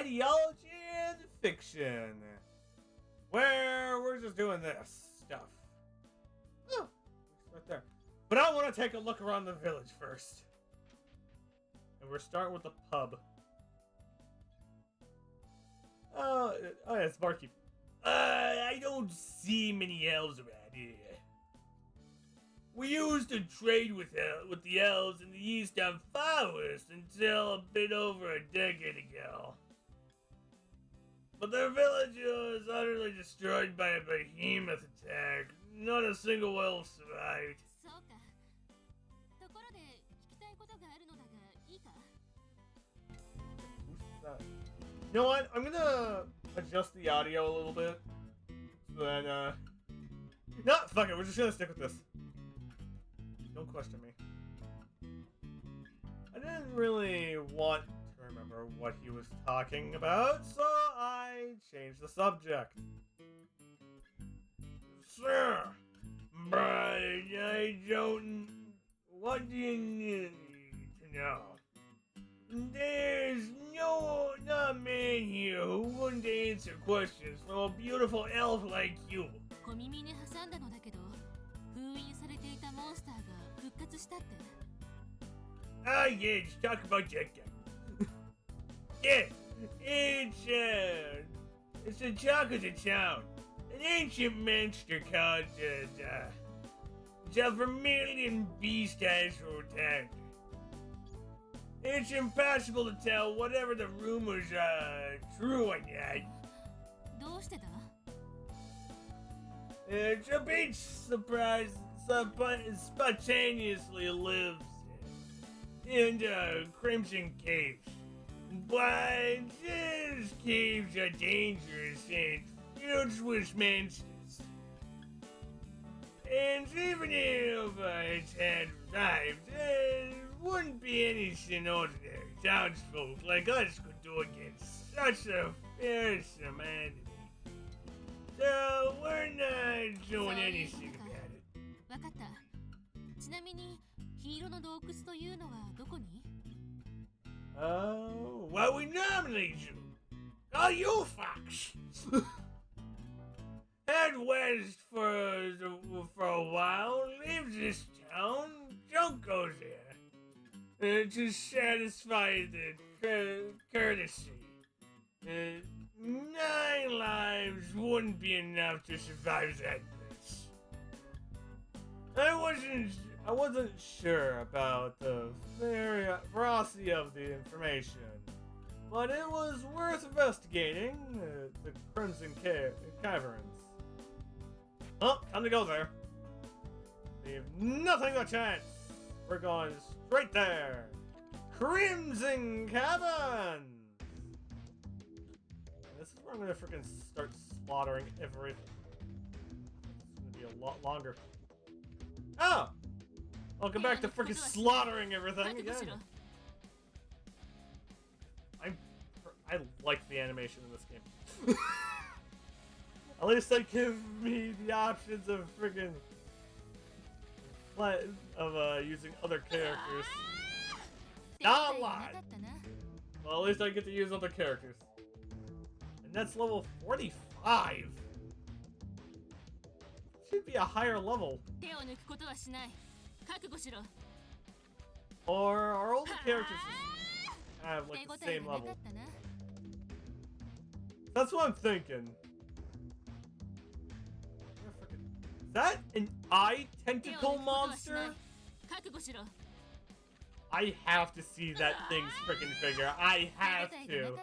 ideology and fiction, where we're just doing this stuff. Oh, right there. But I want to take a look around the village first. And we're starting with the pub. Oh yeah, it's Barkeep. I don't see many elves around here. We used to trade with the elves in the Eastern Forest until a bit over a decade ago. But their village was utterly destroyed by a behemoth attack. Not a single elf survived. You know what? I'm gonna adjust the audio a little bit. So then, no, fuck it. We're just gonna stick with this. Don't question me. I didn't really want to remember what he was talking about, so I changed the subject. Sir, but I don't... What do you need to know? There's not a man here who wouldn't answer questions from a beautiful elf like you. Ah, yeah, just talk about that guy. Yeah, it's the talk of the town. An ancient monster called the Vermilion Beast has returned. It's impossible to tell whatever the rumors are true or not. It's a bit surprised, spontaneously lives in Crimson Caves. But these caves are dangerous and filled with monsters. And even if it had survived, it wouldn't be anything ordinary townsfolk like us could do against such a fearsome enemy. So we're not doing anything about it. Oh, what we normally do. Oh, you fox! Head west for a while, leave this town, don't go there. To satisfy the courtesy. 9 lives wouldn't be enough to survive that place. I wasn't sure about the veracity of the information, but it was worth investigating the Crimson Caverns. Oh, time to go there. Leave nothing to chance. We're going straight there. Crimson Caverns! This is where I'm gonna freaking start slaughtering everything. It's gonna be a lot longer. Oh! Welcome back to freaking slaughtering everything again. I like the animation in this game. At least they give me the options of freaking using other characters. Not a lot. Well, at least I get to use other characters. And that's level 45. Should be a higher level. Or our older characters have like the same level. That's what I'm thinking. Is that an eye tentacle monster? I have to see that thing's freaking figure. I have to.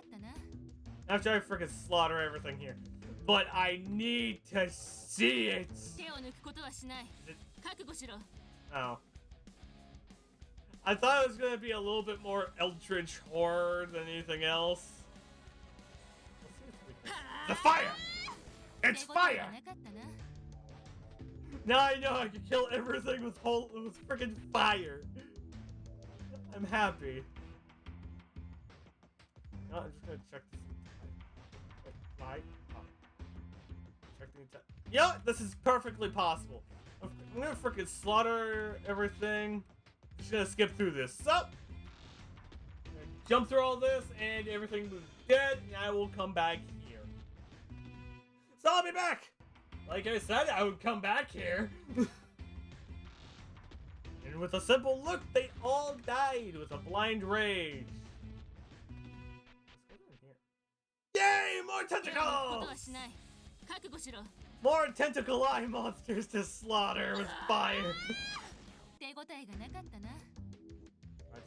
After I freaking slaughter everything here. But I need to see it. Oh. I thought it was gonna be a little bit more eldritch horror than anything else. Let's see if we can... The fire! It's fire! Now I know I can kill everything with freaking fire. I'm happy. No, I'm just gonna check this. Why? Oh. Check the entire. Yeah, this is perfectly possible. I'm gonna freaking slaughter everything. Just gonna skip through this. So, jump through all this, and everything dead, and I will come back here. So I'll be back! Like I said, I would come back here. And with a simple look, they all died with a blind rage. Let's go down here. Yay! More tentacles! More tentacle eye monsters to slaughter with fire. Brought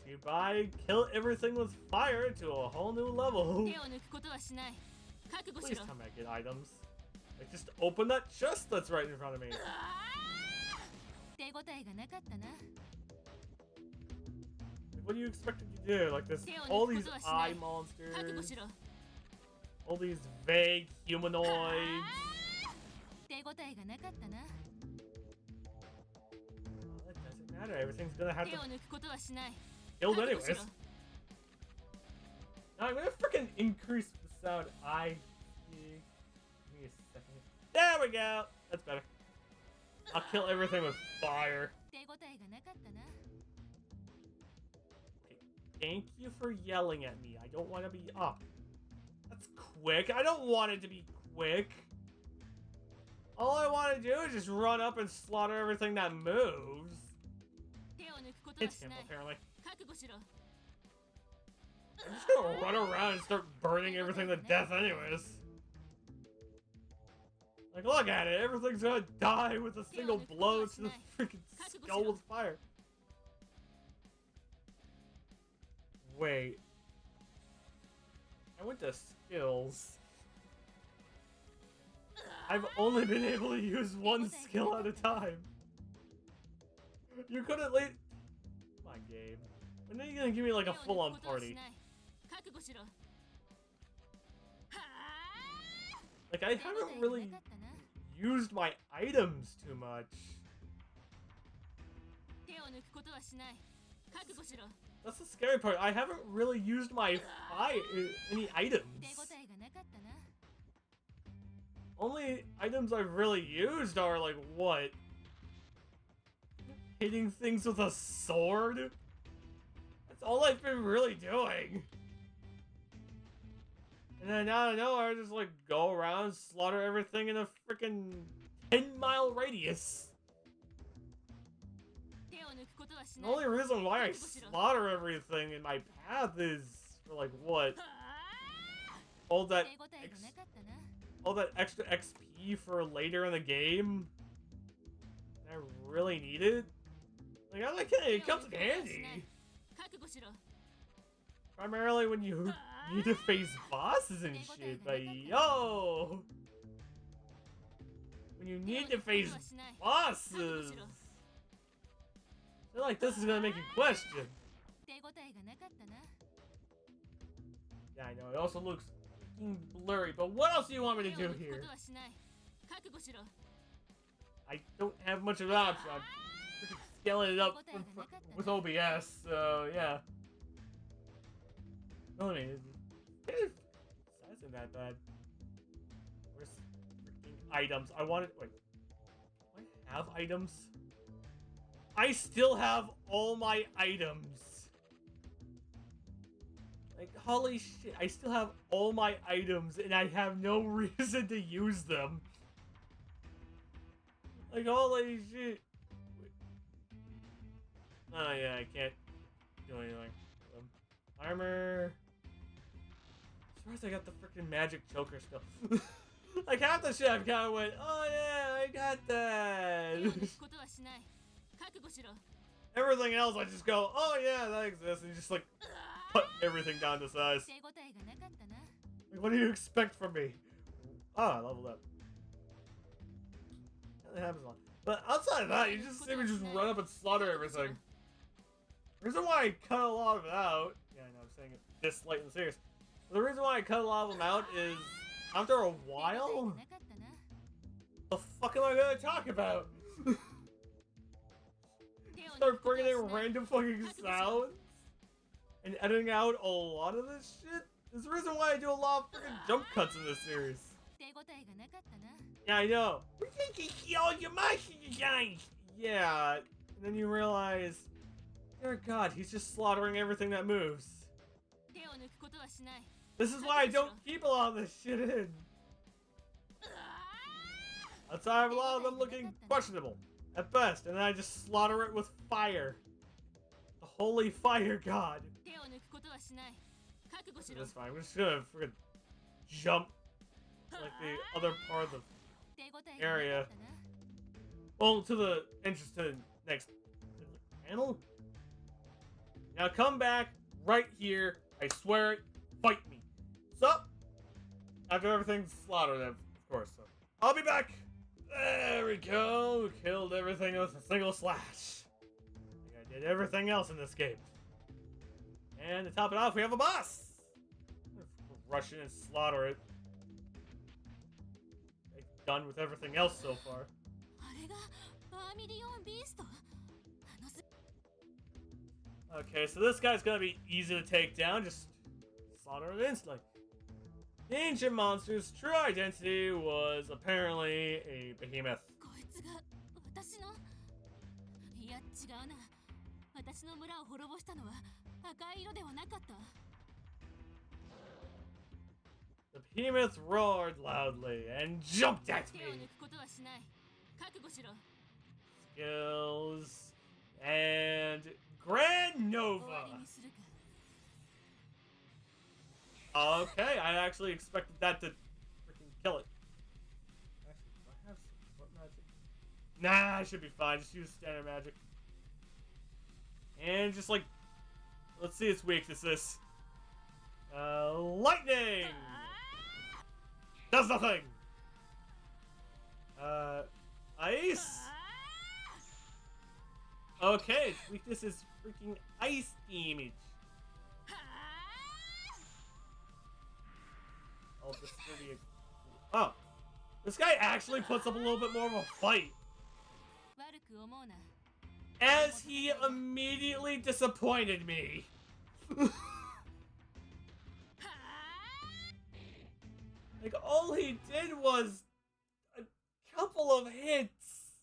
to you by Kill Everything with Fire to a whole new level. Please tell me I get items. Like, just open that chest that's right in front of me. Like, what do you expect me to do? Like, this, all these eye monsters, all these vague humanoids. That doesn't matter. Everything's gonna have to killed anyways. Now I'm gonna freaking increase the sound. Give me a second. There we go. That's better. I'll kill everything with fire. Okay, thank you for yelling at me. I don't want to be up. That's quick. I don't want it to be quick. All I want to do is just run up and slaughter everything that moves. It's him, apparently. I'm just gonna run around and start burning everything to death anyways. Like, look at it. Everything's gonna die with a single blow to the freaking skull with fire. Wait. I went to skills. I've only been able to use one skill at a time. You couldn't leave. Come on, game. When are you gonna give me like a full-on party? Like, I haven't really used my items too much. That's the scary part. I haven't really used my any items. Only items I've really used are like what? Hitting things with a sword? That's all I've been really doing. And then out of nowhere, I just like go around, slaughter everything in a freaking 10-mile radius. The only reason why I slaughter everything in my path is for like what? All that extra XP for later in the game. I really need it. Like, I like it comes in handy. Primarily when you need to face bosses and shit, but yo! When you need to face bosses! I feel like this is gonna make you question. Yeah, I know, it also looks fucking blurry, but what else do you want me to do here? I don't have much of an option. I'm freaking scaling it up with OBS, so yeah. I mean, size isn't that bad. Where's freaking items? I wanted. Wait. Do I have items? I still have all my items. Like, holy shit. I still have all my items and I have no reason to use them. Like, holy shit. Wait. Oh, yeah, I can't do anything. Armor. I'm surprised I got the freaking magic choker still. Like half the shit I've kind of went, oh yeah, I got that. Everything else I just go, oh yeah, that exists, and just like put everything down to size. Like, what do you expect from me? Oh, I leveled up. That happens a lot. But outside of that, you just see me just run up and slaughter everything. The reason why I cut a lot of it out, yeah, I know I'm saying it this late in the series. The reason why I cut a lot of them out is after a while, the fuck am I gonna talk about? Start bringing in random fucking sounds and editing out a lot of this shit. There's the reason why I do a lot of freaking jump cuts in this series. Yeah, I know. Yeah, and then you realize, dear God, he's just slaughtering everything that moves. This is why I don't keep a lot of this shit in. That's why I have a lot of them looking questionable at best, and then I just slaughter it with fire. The holy fire god. That's fine. We're just gonna freaking jump like the other part of the area. Well, to the entrance to the next panel. Now come back right here. I swear it. Fight me. So, after everything's slaughtered, of course. So, I'll be back. There we go. Killed everything with a single slash. Like I did everything else in this game. And to top it off, we have a boss. Rush in and slaughter it. Like, done with everything else so far. Okay, so this guy's gonna be easy to take down. Just slaughter it instantly. The ancient monster's true identity was apparently a behemoth. The behemoth roared loudly and jumped at me. Skills and Grand Nova. Okay, I actually expected that to freaking kill it. Actually, do I have support magic? Nah, I should be fine. Just use standard magic. And just like, let's see its weaknesses. Lightning! Does nothing! Ice? Okay, its weakness is freaking ice damage. Oh, this guy actually puts up a little bit more of a fight. As he immediately disappointed me. Like, all he did was a couple of hits.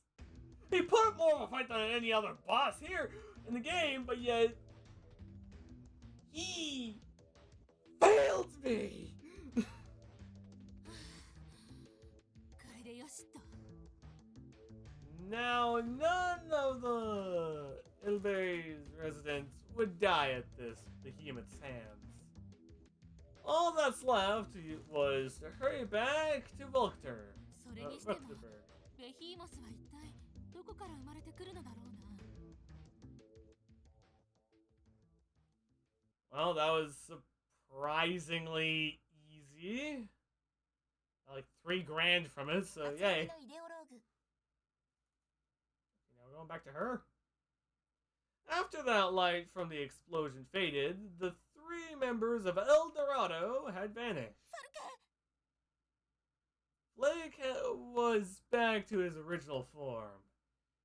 He put up more of a fight than any other boss here in the game, but yet he failed me. Now, none of the Ilberry's residents would die at this behemoth's hands. All that's left was to hurry back to Volkter. Well, that was surprisingly easy. Like 3 grand from it, so yay. Going back to her. After that light from the explosion faded, the 3 members of El Dorado had vanished. Flake was back to his original form.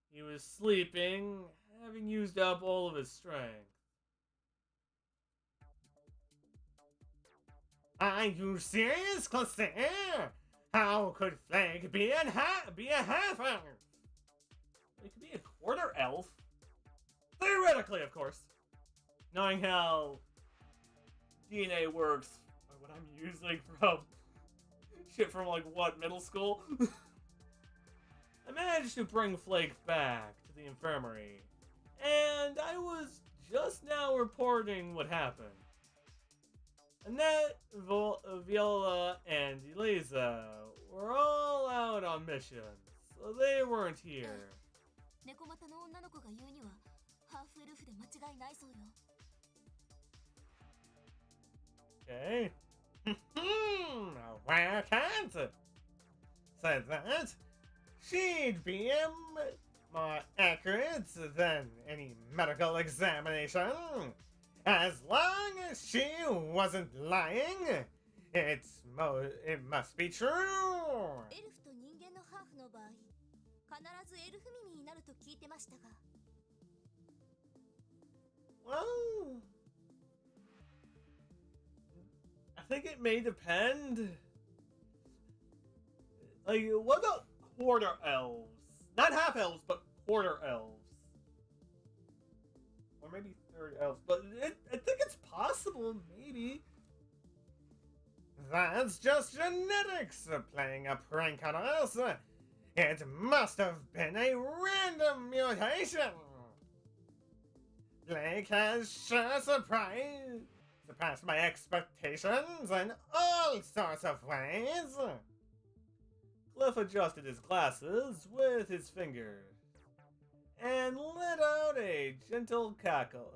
He was sleeping, having used up all of his strength. Are you serious, Claire? How could Flake be a half-elf? It could be a quarter elf. Theoretically, of course. Knowing how DNA works, what I'm using from shit from like what, middle school? I managed to bring Flake back to the infirmary, and I was just now reporting what happened. Annette, Viola, and Eliza were all out on missions, so they weren't here. Okay. Why can't said that she'd be more accurate than any medical examination. As long as she wasn't lying, it must be true. Well, I think it may depend. Like, what about quarter elves? Not half elves, but quarter elves. Or maybe third elves. But I think it's possible, maybe. that's just genetics playing a prank on us. It must have been a random mutation. Blake has sure surpassed my expectations in all sorts of ways. Cliff adjusted his glasses with his finger and let out a gentle cackle.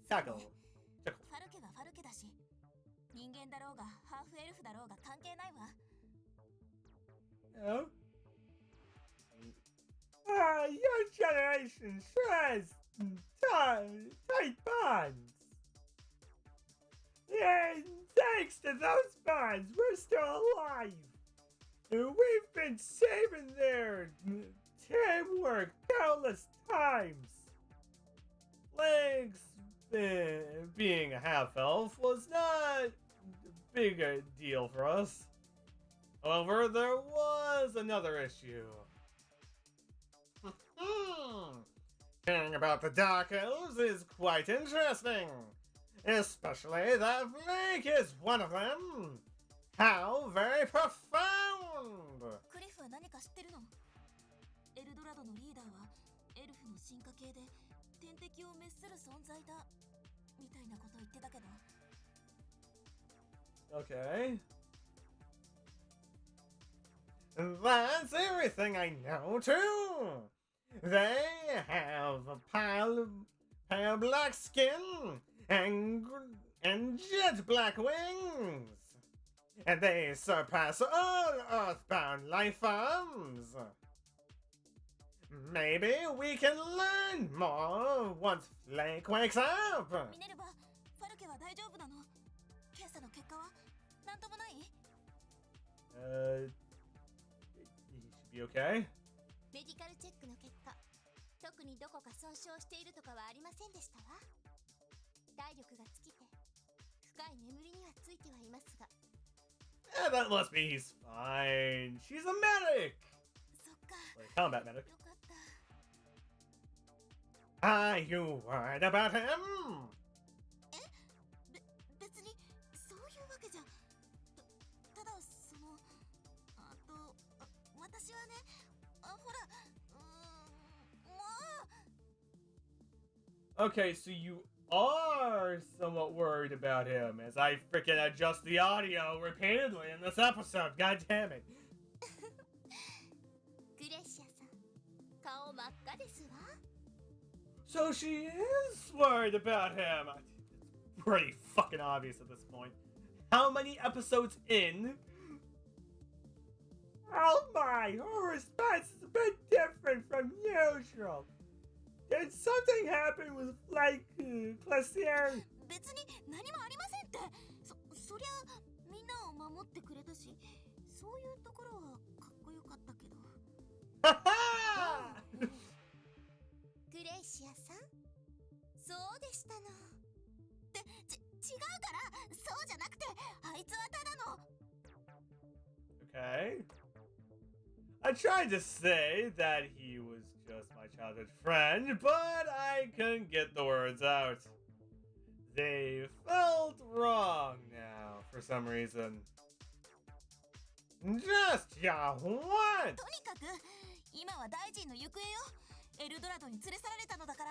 ファルケはファルケだし、人間だろうがハーフエルフだろうが関係ないわ。Oh? Your generation sure has tight bonds. And thanks to those bonds, we're still alive. We've been saving their teamwork countless times. Legs, being a half-elf, was not a big deal for us. However, there was another issue. Hearing about the Dark Elves is quite interesting. Especially that Blake is one of them. How very profound! クリフは何か知ってるの？エルドラドのリーダーはエルフの進化系で天敵を滅する存在だみたいなこと言ってたけど。Okay. That's everything I know too. They have pale black skin and jet black wings. And they surpass all earthbound life forms. Maybe we can learn more once Flake wakes up. ミネルヴァ、ファルケは大丈夫なの？検査の結果はなんともない？ He should be okay. メディカルチェックの結果、特にどこか損傷しているとかはありませんでしたわ。体力が尽きて、深い眠りにはついてはいますが。Yeah, that must be he's fine. She's a medic. そっか。 Like a combat medic. よかった。Are you worried about him? 別にそういうわけじゃ。ただその私はね、ほら、Okay, so you are somewhat worried about him as I freaking adjust the audio repeatedly in this episode. God damn it. グレシアさん、顔真っ赤ですわ。 So she is worried about him. It's pretty fucking obvious at this point. How many episodes in? Oh my, her response is a bit different from usual. Did something happen with like Classier? 別に何もありませんって。そりゃみんなを守ってくれたし、そういうところはかっこよかったけど。グレイシアさん、そうでしたの。違うから、そうじゃなくて、あいつはただの。Okay. I tried to say that he was just my childhood friend, but I couldn't get the words out. They felt wrong now for some reason. Just ya what? とにかく、今は大臣の行方よ。エルドラドに連れ去られたのだから。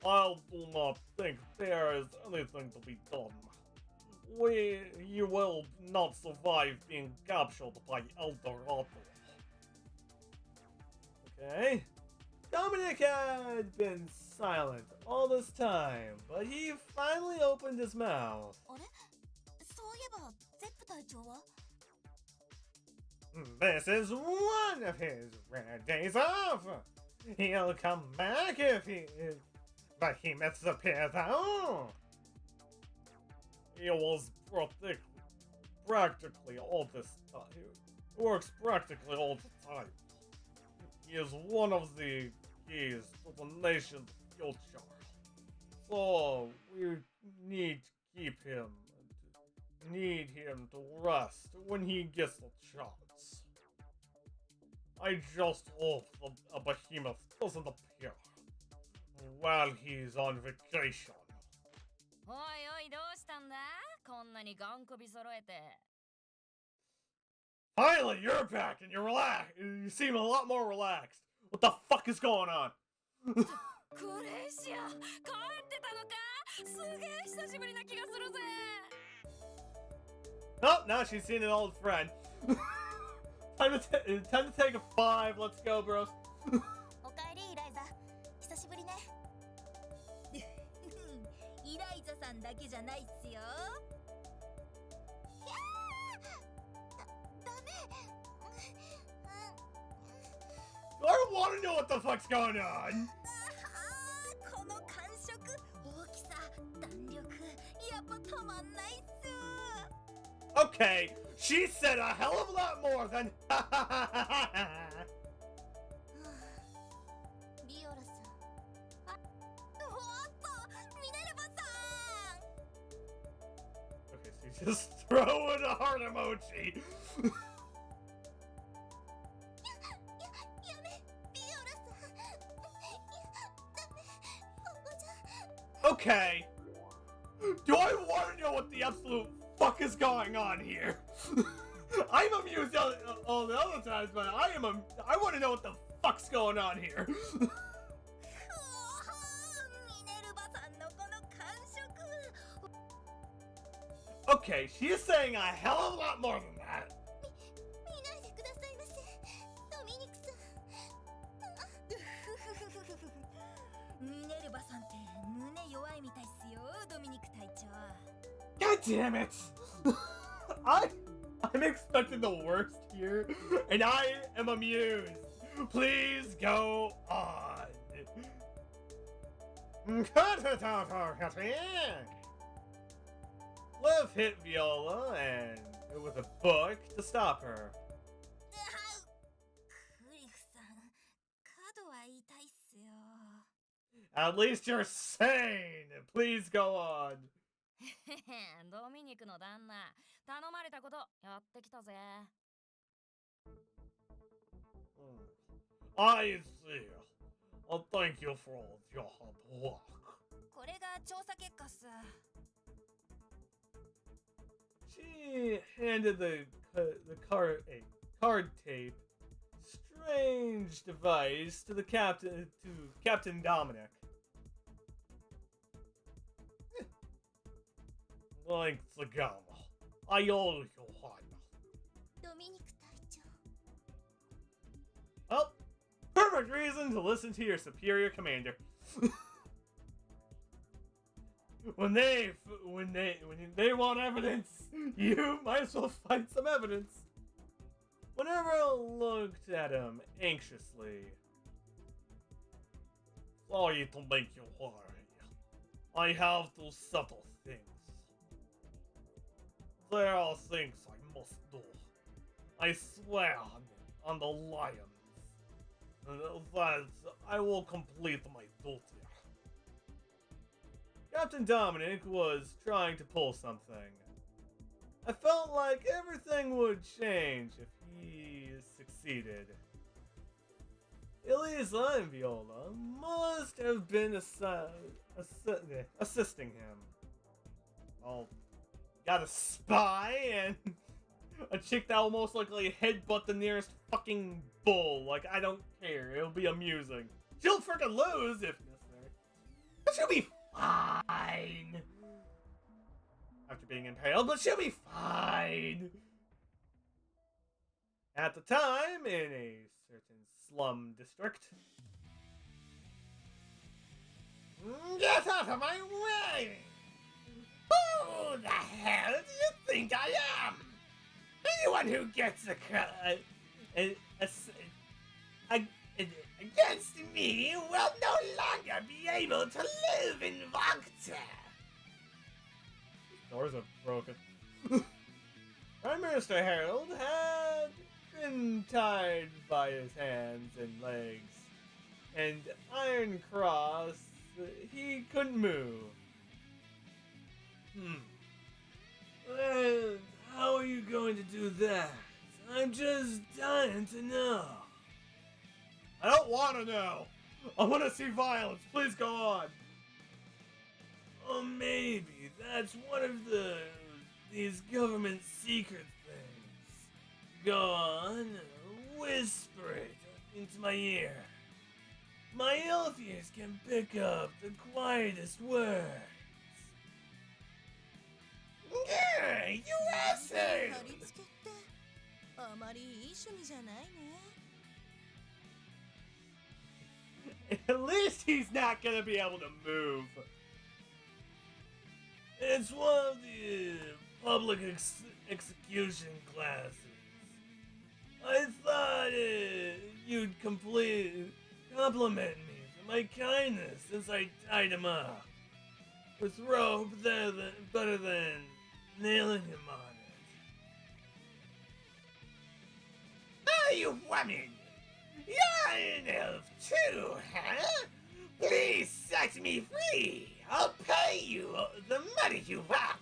I do not think there is anything to be done. You will not survive being captured by Eldorado. Okay. Dominic had been silent all this time, but he finally opened his mouth. あれ？そういえば、ゼップ隊長は？ This is one of his rare days off. He'll come back if behemoths appear though. He was practically all this time. He works practically all the time. He is one of the keys to the nation's future. So we need him to rest when he gets the chance. I just hope a behemoth doesn't appear while he's on vacation. おいんだこんなにガン首揃えて。 Finally, you're back and you're relaxed. You seem a lot more relaxed. What the fuck is going on? クレイシア帰ってたのか。すげえ久しぶりな気がするぜ。 Oh, now she's seen an old friend. time to take a 5. Let's go, bros. おかえりイライザ、久しぶりね。イライザさんだけじゃないっすよ。ダメ。I want to know what the fuck's going on. この感触、大きさ、弾力、やっぱたまんないっす。 Okay, she said a hell of a lot more than. ビオラさん。あ、おっと、ミネルヴァさん。 Okay, so you just throw in a heart emoji. やめ、ビオラさん。ダメ、ここじゃ。 Okay. Do I want to know what the absolute fuck is going on here? I'm amused all the other times, but I want to know what the fuck's going on here. ミネルヴァさんのこの感触。 Okay, she is saying a hell of a lot more than that. 見ないでくださいませ、ドミニクさん。ミネルヴァさんって胸弱いみたいっすよ、ドミニク隊長。 God damn it! I'm expecting the worst here, and I am amused. Please go on. Liv hit Viola and with a book to stop her. クリフさん、角は痛いっすよ。 At least you're sane. Please go on. ドミニクの旦那、頼まれたことやってきたぜ。 I see. Well, thank you for all your hard work. これが調査結果っす。 She handed the card tape, strange device to Captain Dominic. Thanks again. I owe you one. ドミニク隊長。 Well, perfect reason to listen to your superior commander. when they want evidence, you might as well find some evidence. Whenever I looked at him anxiously, sorry to make you worry. I have to settle things. There are things I must do. I swear on the lions that I will complete my duty. Captain Dominic was trying to pull something. I felt like everything would change if he succeeded. Elisa and Viola must have been assisting him. Well, got a spy and a chick that will most likely headbutt the nearest fucking bull. Like, I don't care. It'll be amusing. She'll freaking lose if necessary. But she'll be fine. After being impaled, but she'll be fine. At the time, in a certain slum district. Get out of my way! Who the hell do you think I am? Anyone who gets against me will no longer be able to live in Vogta. Doors are broken. Prime Minister Harold had been tied by his hands and legs, and Iron Cross, he couldn't move. And how are you going to do that? I'm just dying to know. I don't want to know. I want to see violence. Please go on. Or maybe that's one of these government secret things. Go on, whisper it into my ear. My elf ears can pick up the quietest words. Yeah, you 貼 asshole! り付けってあまりいい趣味じゃないね。 At least he's not gonna be able to move. It's one of the public execution classes. I thought you'd compliment me for my kindness since I tied him up. With rope better than nailing him on it. Oh, you woman! You're an elf too, huh? Please set me free! I'll pay you the money you want!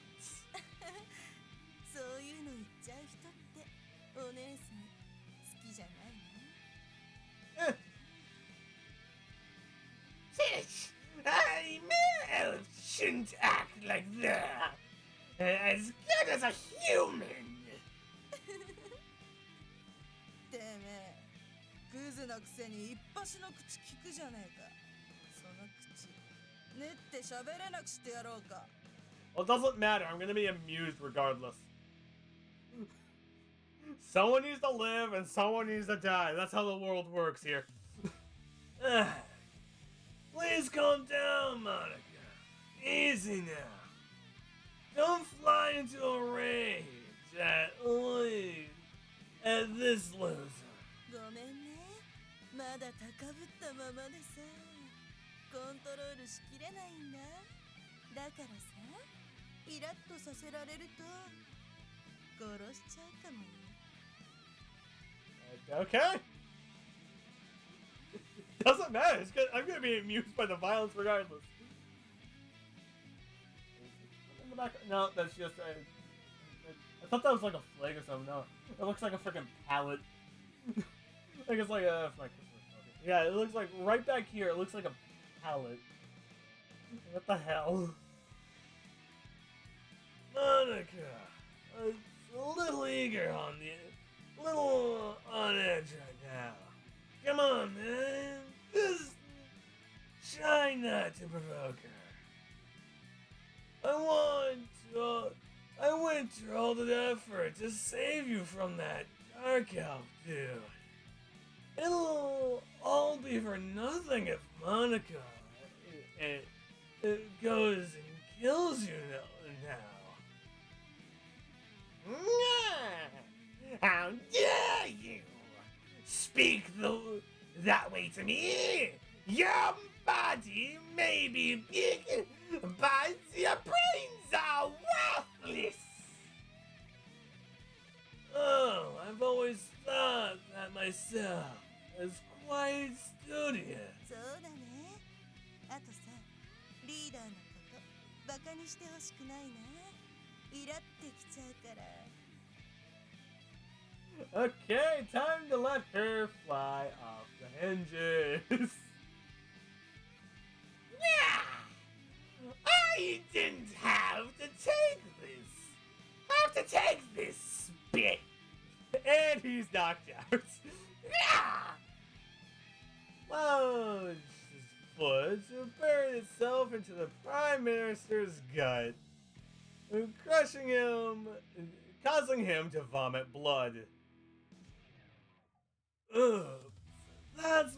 そういうの言っちゃう人ってお姉さん好きじゃないの？ Fish! I elf shouldn't act like that! As good as a human! てめえクズのくせに一発の口聞くじゃねえか。その口練って喋れなくしてやろうか。 Well, it doesn't matter. I'm gonna be amused regardless. Someone needs to live and someone needs to die. That's how the world works here. Please calm down, Monica. Easy now. Don't fly into a rage at this loser. ごめんね。まだ高ぶったままでさ。コントロールしきれないんだ。だからさ、イラッとさせられると殺しちゃうかもよ。 Okay. Doesn't matter. I'm gonna be amused by the violence regardless. In the back, no, that's just I thought that was like a flag or something. No, it looks like a freaking pallet. I think it's like a my Christmas puppet. Yeah, it looks like right back here. It looks like a pallet. What the hell? Monica, a little eager little on edge right now. Come on, man. Just try not to provoke her. I went through all the effort to save you from that dark elf dude. It'll all be for nothing if Monica it goes and kills you now. How dare you speak that way to me? Your body may be big, but your brains are worthless. Oh, I've always thought that myself as quite studious. そうだね。あとさ、リーダーのことバカにしてほしくないな。イラってきちゃうから。 Okay, time to let her fly off the hinges. Yeah! I didn't have to take this spit. And he's knocked out. Yeah! Lounge's foot buried itself into the Prime Minister's gut, causing him to vomit blood. Ugh, that was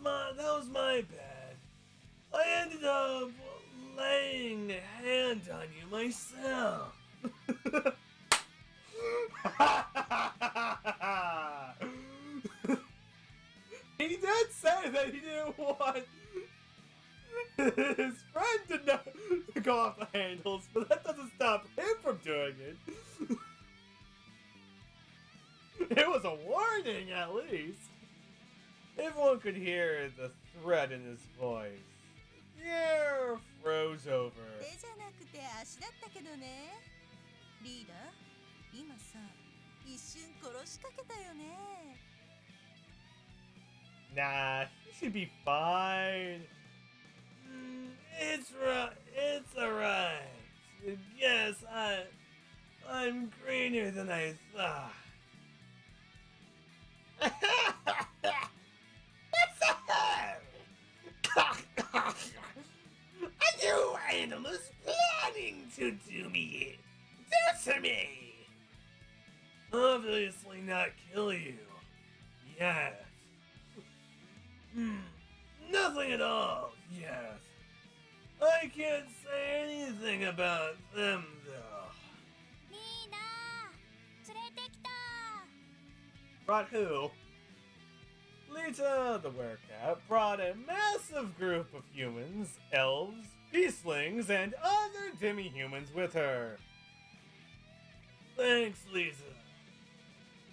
my bad. I ended up laying a hand on you myself. He did say that he didn't want his friend to go off the handles, but that doesn't stop him from doing it. It was a warning, at least. Everyone could hear the threat in his voice. The air froze over. 手じゃなくて足だったけどね。リーダー、今さ、一瞬殺しかけたよね。 Nah, he should be fine. It's right. It's alright. I'm greener than I thought. What the hell? Are you animals planning to do to me? Obviously not kill you. Yes. Nothing at all. Yes. I can't say anything about them though. リーダー連れてきた Brought who? Lita, the werecat, brought a massive group of humans, elves, beastlings, and other demi-humans with her. Thanks, Lisa.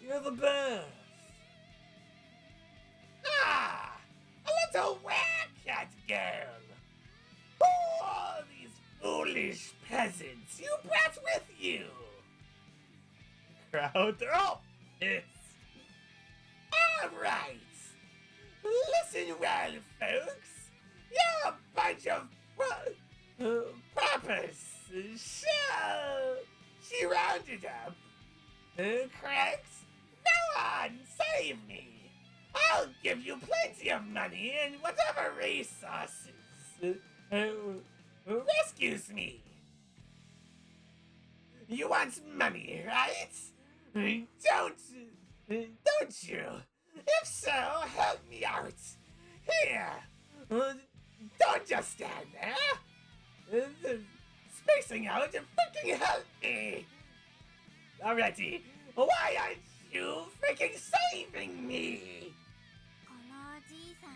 You're the best. Ah! A little werecat girl! Who are these foolish peasants you brought with you? Crowd, they're all pissed. Alright! Listen well, folks. You're a bunch of paupers. She rounded up. Correct? Go on, save me. I'll give you plenty of money and whatever resources rescues me. You want money, right? Don't you? If so, help me out. Here. Don't just stand there. Spacing out and freaking help me. Already. Why aren't you freaking saving me? このおじいさん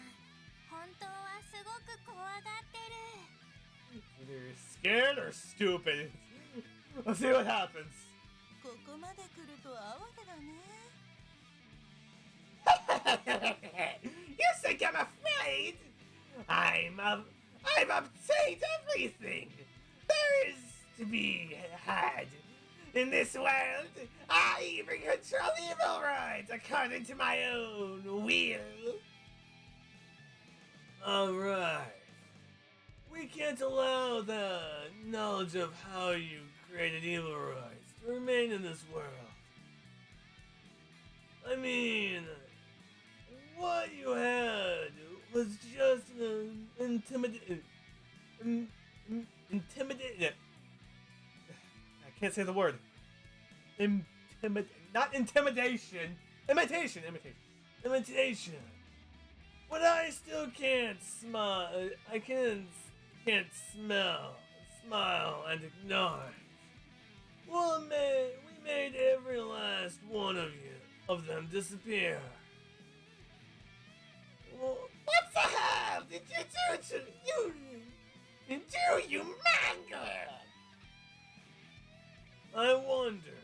本当はすごく怖がってる Either scared or stupid. Let's see what happens. ここまで来ると哀れだね。You think I'm afraid? I've obtained everything there is to be had in this world. I even control evil rights according to my own will. Alright. We can't allow the knowledge of how you created evil rights to remain in this world. I mean, what you had was just an intimidating. I can't say the word. Not intimidation. Imitation. Imitation. But I still can't smile. I can't smile and acknowledge. Well, we made every last one of them disappear. Well, what the hell did you do to you man girl? I wonder.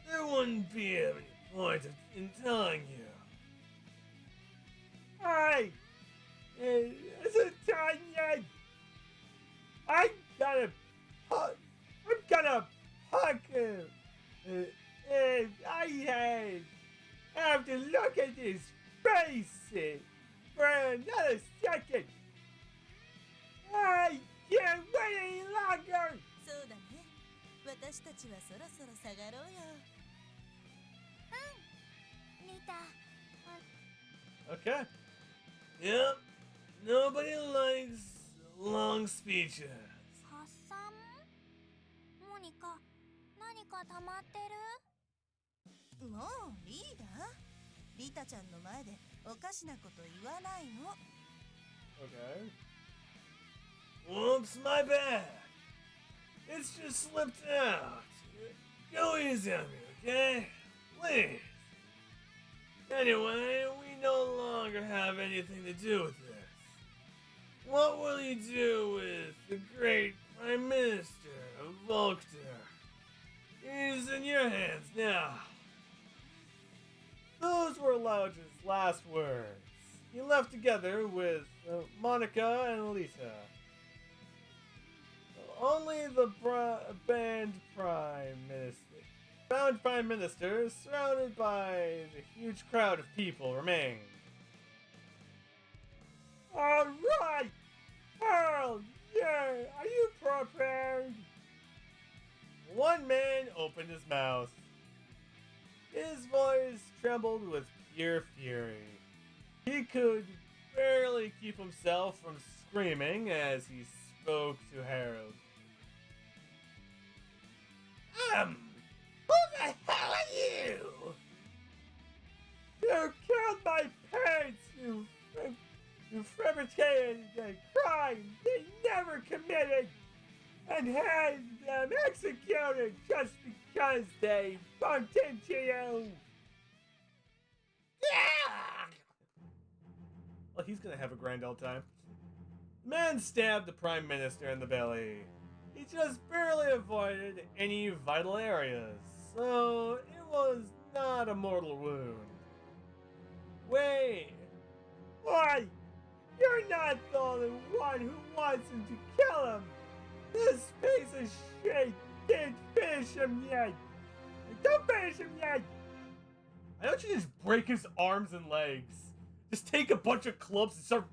There wouldn't be any point in telling you. Hey, it's a tiny. I'm gonna fuck him. I have to look at his face for another second. I can't wait any longer. そうだね。私たちはそろそろ下がろうよ。リータ Okay. Yep. Nobody likes long speeches. 発散モニカ何か溜まってるもうリーダーリタちゃんの前でおかしなこと言わないの。 Okay. Whoops, my bad. It's just slipped out. Go easy on me, okay? Please. Anyway, we no longer have anything to do with this. What will you do with the great Prime Minister of Volkter? He's in your hands now. Those were Lounge's last words. He left together with Monica and Lita. Only the bound Prime Minister, surrounded by the huge crowd of people, remained. Alright! Pearl, yeah, are you prepared? one man opened his mouth. His voice trembled with pure fury. He could barely keep himself from screaming as he spoke to Harold. Who the hell are you? You killed my parents, you fabricated a crime they never committed and had them executed just because they bumped into you. Yeah! Well, he's gonna have a grand old time. The man stabbed the Prime Minister in the belly. He just barely avoided any vital areas, so it was not a mortal wound. Wait, why? You're not the only one who wants him to kill him. This piece of shit didn't finish him yet. Don't finish him yet. Why don't you just break his arms and legs? Just take a bunch of clubs and start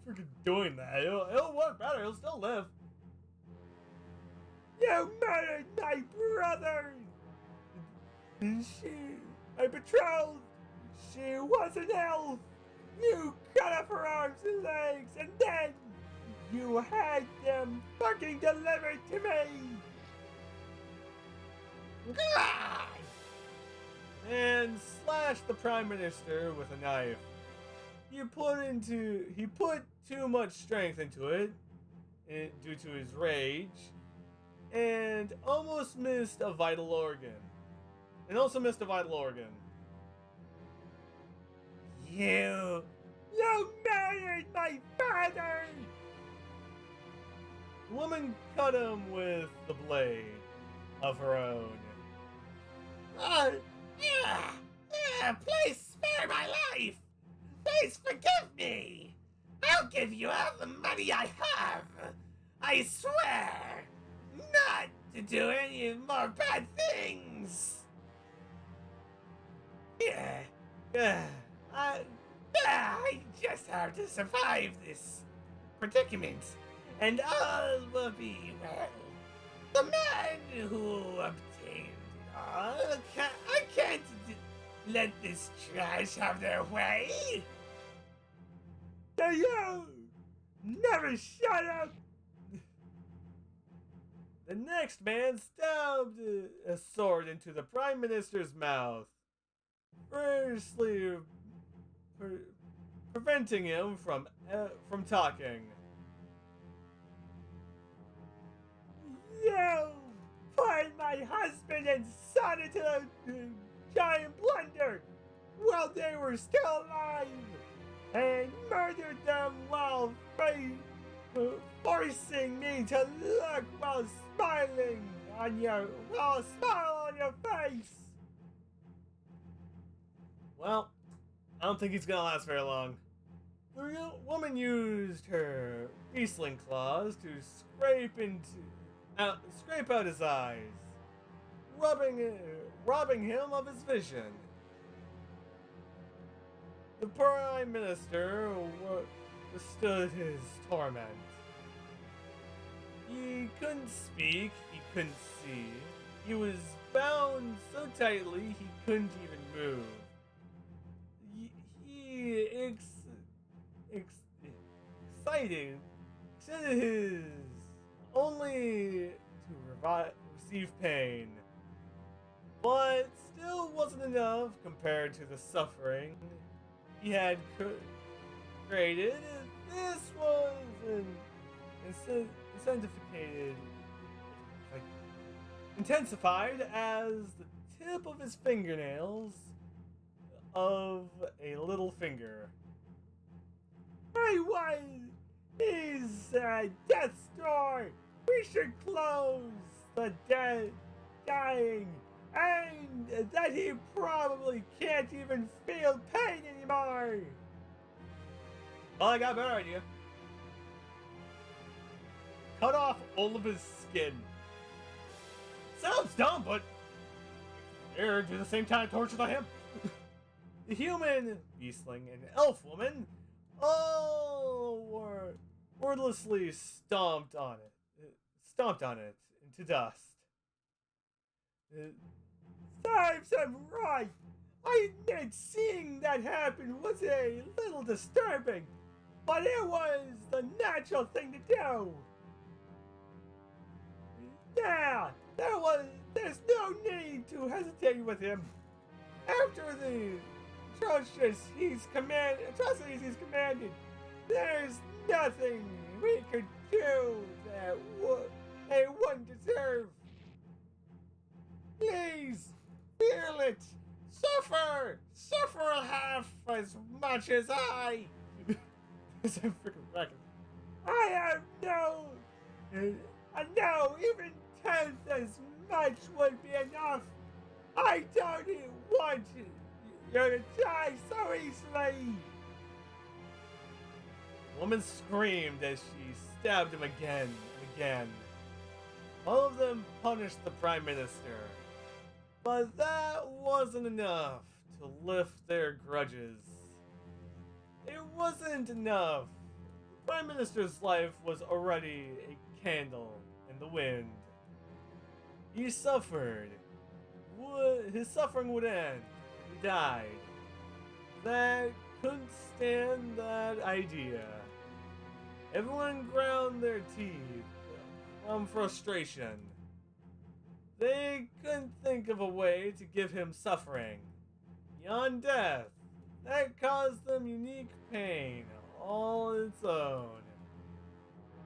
freaking doing that. It'll work better. He'll still live. You murdered my brother. My betrothed. She was an elf. You cut off her arms and legs, and then you had them fucking delivered to me. God! And slashed the Prime Minister with a knife. He put too much strength into it, due to his rage, and almost missed a vital organ. You murdered my father! The woman cut him with the blade of her own. Please spare my life! Please forgive me! I'll give you all the money I have! I swear not to do any more bad things! I just have to survive this predicament, and all will be well. The man who obtained it all, I can't let this trash have their way. You never shut up! The next man stabbed a sword into the Prime Minister's mouth, firstly preventing him from talking. You put my husband and son into a giant blender while they were still alive, and murdered them while forcing me to look while smiling on your smile on your face. Well, I don't think he's gonna last very long. The woman used her beastling claws to scrape out his eyes, robbing him of his vision. The Prime Minister withstood his torment. He couldn't speak, he couldn't see. He was bound so tightly he couldn't even move. He excited his only to receive pain, but still wasn't enough compared to the suffering he had created. This was intensified as the tip of his fingernails of a little finger. Hey, what is death's door? We should close the dying, and that he probably can't even feel pain anymore. Well, I got a better idea. Cut off all of his skin. Sounds dumb, but here, do the same kind of torture to him. The human, beastling, and elf woman all were wordlessly stomped on it into dust. Serves him right. I admit seeing that happen was a little disturbing, but it was the natural thing to do. Yeah, there's no need to hesitate with him. After the atrocities he's commanded, there's nothing we could do that they wouldn't deserve. Please, feel it. Suffer half as much as I. It's a freaking bracket. I have no, even 10th as much would be enough. I don't want you to die so easily. The woman screamed as she stabbed him again and again. All of them punished the Prime Minister, but that wasn't enough to lift their grudges. It wasn't enough. The Prime Minister's life was already a candle in the wind. He suffered. His suffering would end. He died. That couldn't stand that idea. Everyone ground their teeth from frustration. They couldn't think of a way to give him suffering beyond death that caused them unique pain all its own.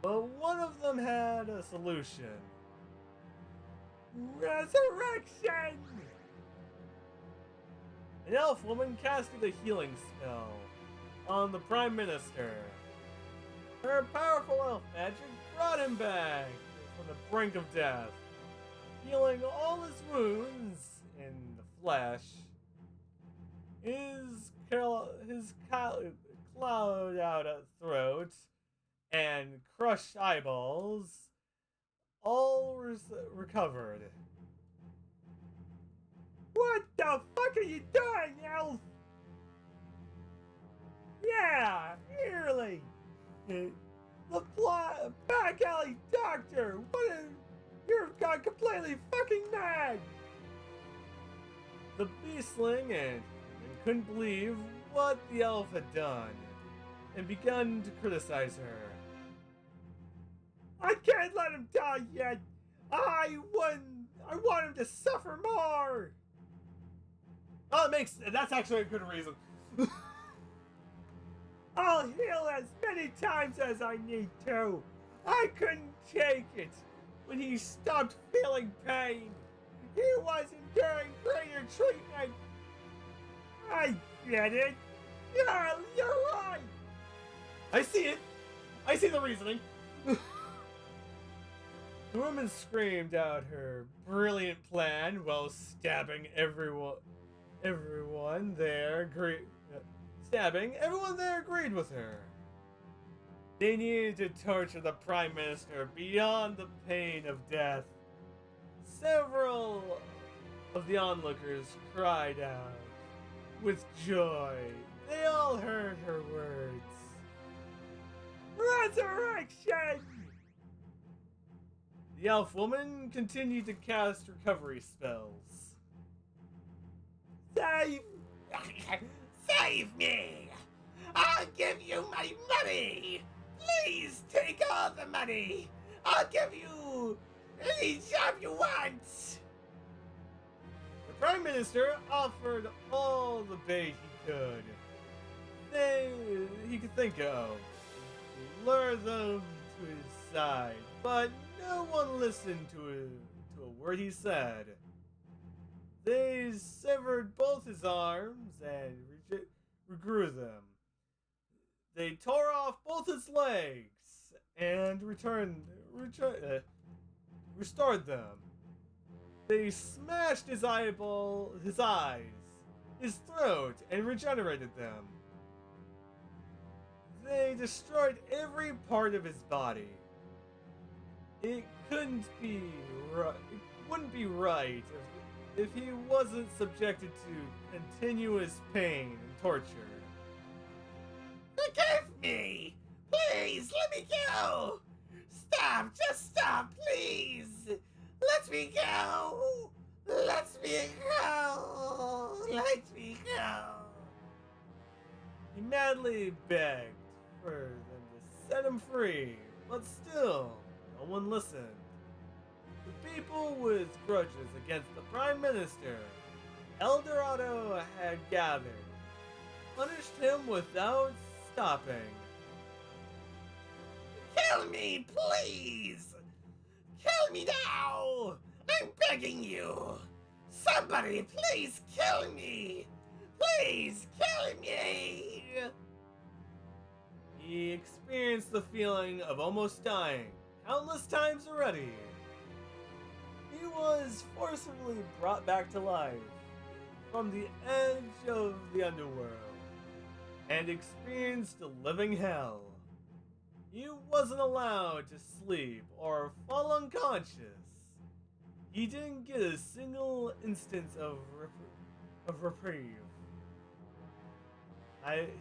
But one of them had a solution. Resurrection! An elf woman casted a healing spell on the Prime Minister. Her powerful elf magic brought him back from the brink of death, healing all his wounds in the flesh. His cloud out throat and crushed eyeballs all recovered. What the fuck are you doing, elf? Yeah, really. The back alley doctor. You've gone completely fucking mad. The beastling and couldn't believe what the elf had done and begun to criticize her. I can't let him die yet. I want him to suffer more. Oh, that's actually a good reason. I'll heal as many times as I need to. I couldn't take it when he stopped feeling pain. He was enduring greater treatment. I get it. Yeah, you're right. I see it. I see the reasoning. The woman screamed out her brilliant plan while stabbing everyone there agreed with her. They needed to torture the Prime Minister beyond the pain of death. Several of the onlookers cried out with joy. They all heard her words. Resurrection! The elf woman continued to cast recovery spells. Save me! I'll give you my money! Please take all the money! I'll give you any job you want! The Prime Minister offered all the bait he could think of to lure them to his side, but no one listened to a word he said. They severed both his arms and regrew them. They tore off both his legs and restored them. They smashed his eyes, his throat, and regenerated them. They destroyed every part of his body. It wouldn't be right if he wasn't subjected to continuous pain and torture. Forgive me! Please, let me go! Stop! Just stop, please! Let me go! Let me go! Let me go! He madly begged for them to set him free, but still, no one listened. The people with grudges against the Prime Minister El Dorado had gathered, punished him without stopping. Kill me, please! Kill me now! I'm begging you! Somebody please kill me! Please kill me! He experienced the feeling of almost dying countless times already. He was forcibly brought back to life from the edge of the underworld and experienced a living hell. He wasn't allowed to sleep or fall unconscious. He didn't get a single instance of reprieve.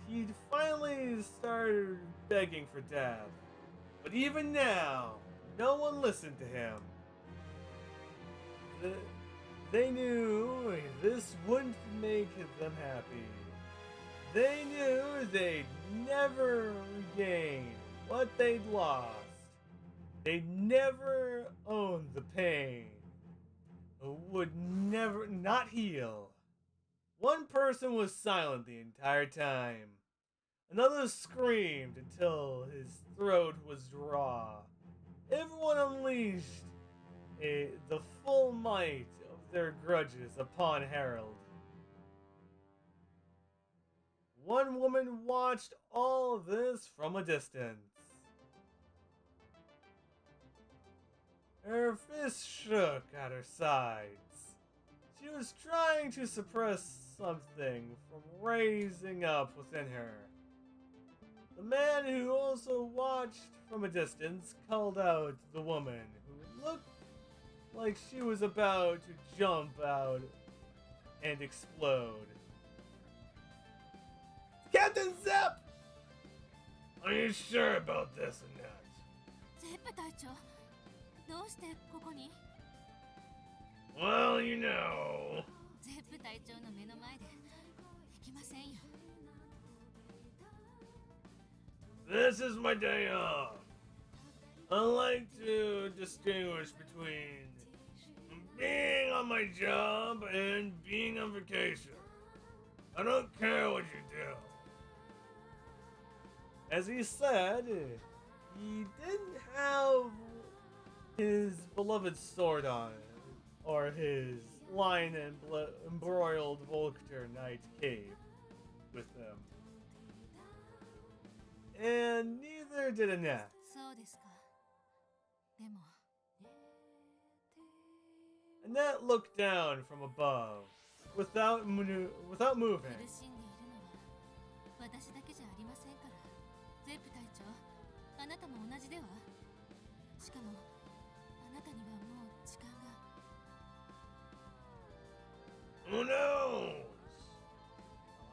He finally started begging for death, but even now, no one listened to him. They knew this wouldn't make them happy. They knew they'd never regain what they'd lost. They'd never own the pain. Would never not heal. One person was silent the entire time. Another screamed until his throat was raw. Everyone unleashed the full might of their grudges upon Harold. One woman watched all of this from a distance. Her fist shook at her sides. She was trying to suppress something from raising up within her. The man who also watched from a distance called out to the woman who looked like she was about to jump out and explode. Captain Zep! Are you sure about this or not? ゼップ隊長、どうしてここに？ Well, you know. ゼップ隊長の目の前でできませんよ。 This is my day off. I like to distinguish between being on my job and being on vacation. I don't care what you do. As he said, he didn't have his beloved sword on, or his line embroiled Volkter Knight cape with him. And neither did Annette. そうですか。でも、 Annette looked down from above, without moving. 苦しんでいるのは私だけじゃありませんから。ゼップ隊長、あなたも同じでは？しかも、あなたにはもう時間が。 Who knows?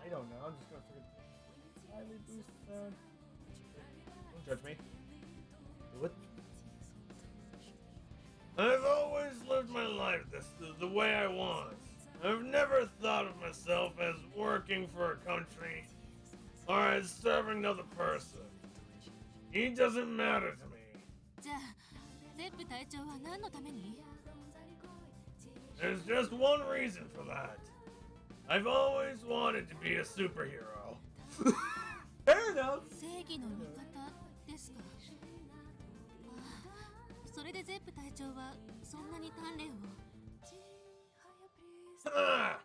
I don't know. I'm just gonna slightly boost the sound. Don't judge me. Do it. I've always lived my life the way I want. I've never thought of myself as working for a country or as serving another person. He doesn't matter to me. じゃあ、ゼップ隊長は何のために？ There's just one reason for that. I've always wanted to be a superhero. Fair enough. 正義の味方ですか？ああ、それでゼップ隊長はそんなに鍛錬を。 Ah,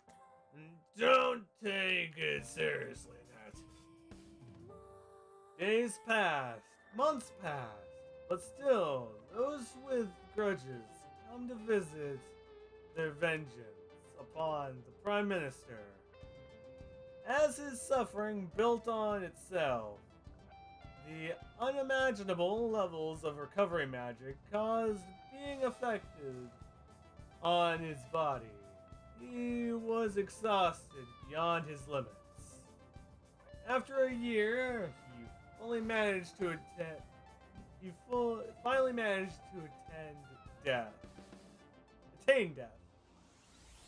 don't take it seriously, Nat. Days passed, months passed, but still, those with grudges come to visit their vengeance upon the Prime Minister. As his suffering built on itself, the unimaginable levels of recovery magic caused being affected on his body. He was exhausted beyond his limits. After a year, he finally managed to attain death.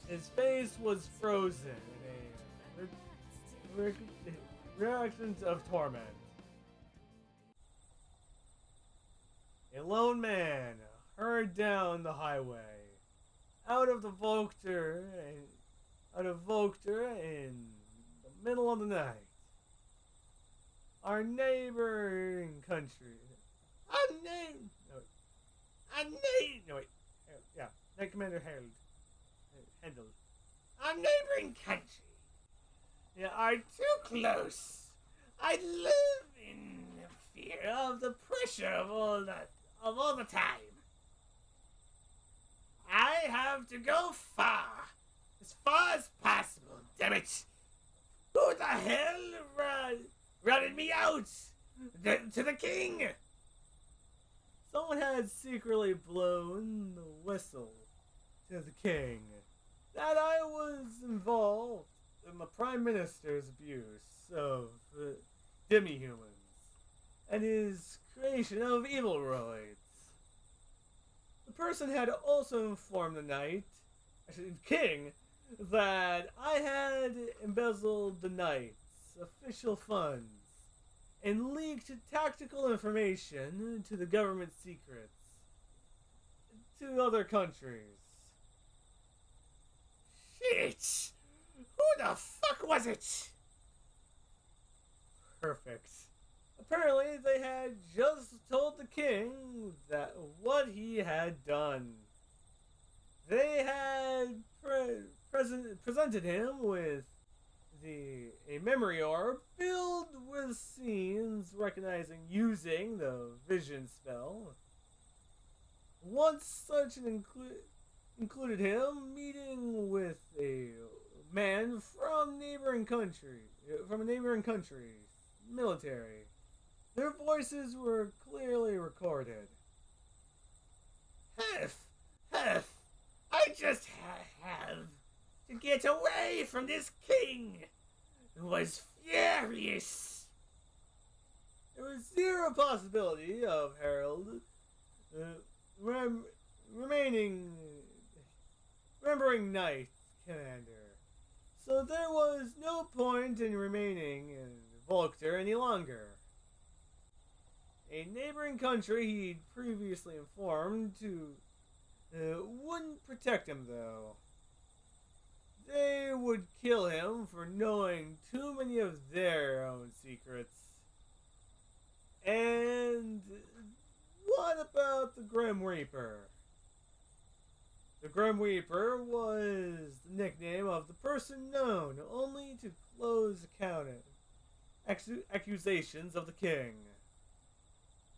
His face was frozen in a reaction of torment. A lone man hurried down the highway, out of Volkter in the middle of the night. Our neighboring country. Night Commander Handel. Our neighboring country. Yeah, are too close. I live in fear of the pressure of all the time. I have to go as far as possible. Damn it! Who the hell routed me out to the king? Someone had secretly blown the whistle to the king that I was involved in the Prime Minister's abuse of demi-humans and his creation of evil roids. The person had also informed the king, that I had embezzled the knight's official funds and leaked tactical information to the government secrets to other countries. Shit! Who the fuck was it? Perfect. Apparently, they had just told the king that what he had done. They had presented him with a memory orb filled with scenes recognizing using the vision spell. Once such included him meeting with a man from a neighboring country, military. Their voices were clearly recorded. Huff! I just have to get away from this king who was furious. There was zero possibility of Harold remembering Knight Commander, so there was no point in remaining in Volkter any longer. A neighboring country he'd previously informed wouldn't protect him, though. They would kill him for knowing too many of their own secrets. And what about the Grim Reaper? The Grim Reaper was the nickname of the person known only to close accusations of the king.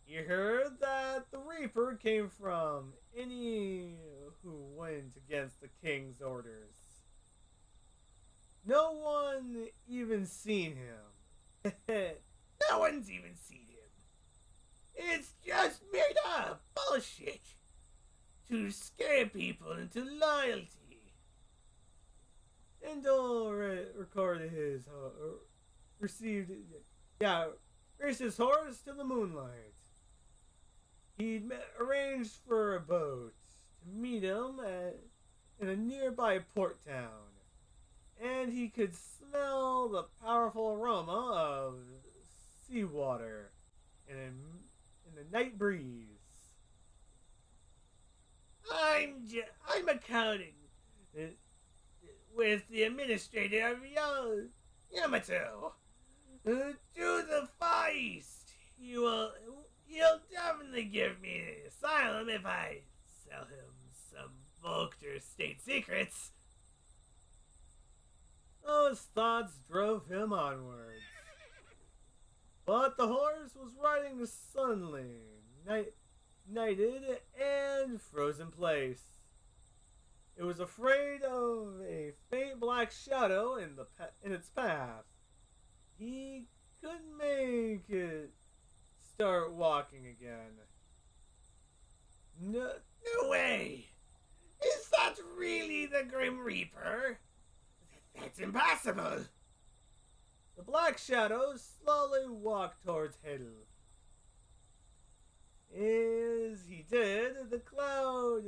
You heard that the Reaper came from any who went against the king's orders. No one even seen him. No one's even seen him. It's just made up bullshit to scare people into loyalty. Endel recorded raced his horse to the moonlight. He'd arranged for a boat to meet him in a nearby port town, and he could smell the powerful aroma of seawater in the night breeze. I'm accounting with the administrator of Yamato. To the Far East. He'll definitely give me an asylum if I sell him some Volkter state secrets. Those thoughts drove him onwards. But the horse was riding suddenly, knighted and frozen place. It was afraid of a faint black shadow in its path. He couldn't make it start walking again. No way! Is that really the Grim Reaper? That's impossible! The black shadow slowly walked towards Hedel. As he did, the cloud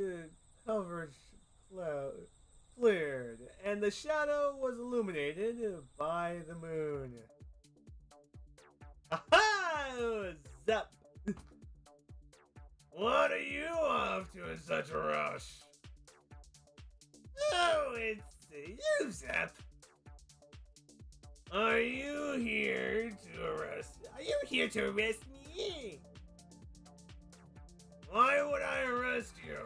cleared, and the shadow was illuminated by the moon. Aha! What's up? What are you off to in such a rush? Oh, it's you, Zep. Are you here to arrest? Are you here to arrest me? Why would I arrest you?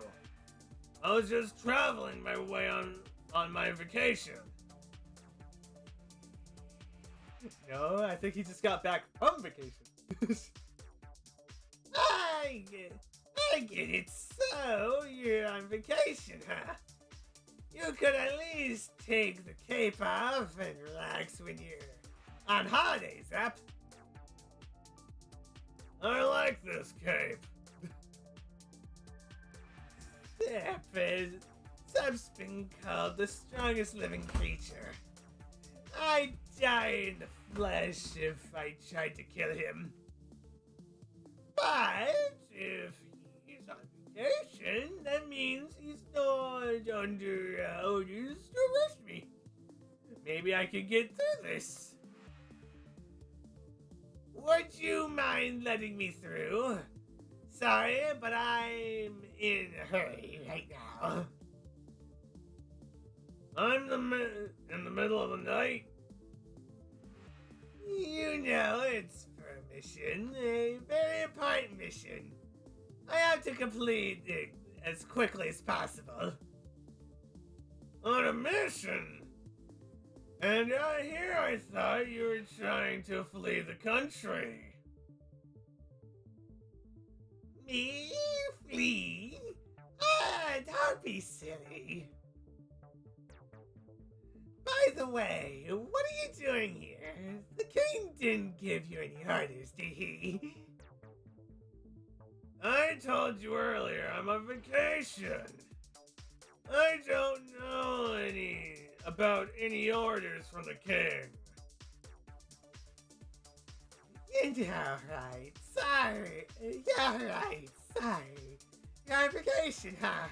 I was just traveling my way on my vacation. No, I think he just got back from vacation. I get it. So, you're on vacation, huh? You could at least take the cape off and relax when you're on holidays, Zap. I like this cape. Zep's been called the strongest living creature. I'd die in the flesh if I tried to kill him. But if he's on vacation, that means he's not under orders to arrest me. Maybe I could get through this. Would you mind letting me through? Sorry, but I'm in a hurry right now. I'm in the middle of the night. You know, it's for a mission, a very important mission. I have to complete it as quickly as possible. On a mission? And here I thought you were trying to flee the country. Me? Flee? Ah, don't be silly. By the way, what are you doing here? The king didn't give you any orders, did he? I told you earlier I'm on vacation. I don't know about any orders from the king. Alright, sorry. Alright, sorry. You're on vacation, huh?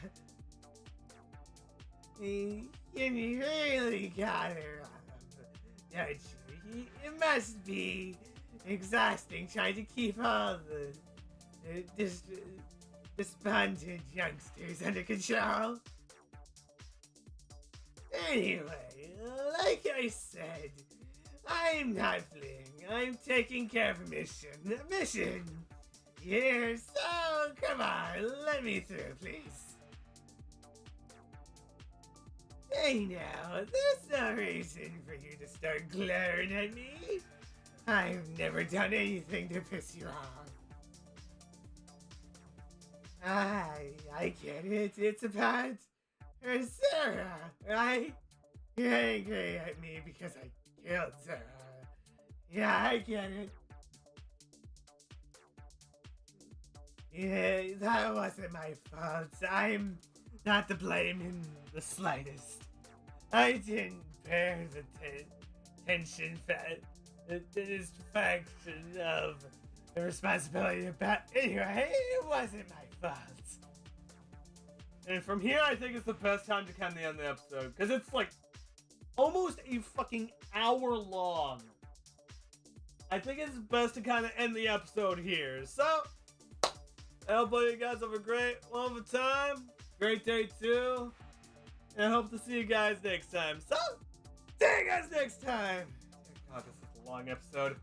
You really got her don't you? It must be exhausting trying to keep all the despondent youngsters under control. Anyway, like I said, I'm not fleeing. I'm taking care of a mission. A mission! Here, so come on, let me through, please. Hey now, there's no reason for you to start glaring at me. I've never done anything to piss you off. I get it. It's about Sarah, right? You're angry at me because I killed Sarah. Yeah, I get it. Yeah, that wasn't my fault. I'm not to blame in the slightest. I didn't bear the tension, the satisfaction of the responsibility about. Anyway, it wasn't my fault. And from here, I think it's the best time to kind of end the episode. Because it's like almost a fucking hour long. I think it's best to kind of end the episode here. So, I hope all you guys have a great, wonderful time. Great day too. And I hope to see you guys next time. So, See you guys next time. God, this is a long episode.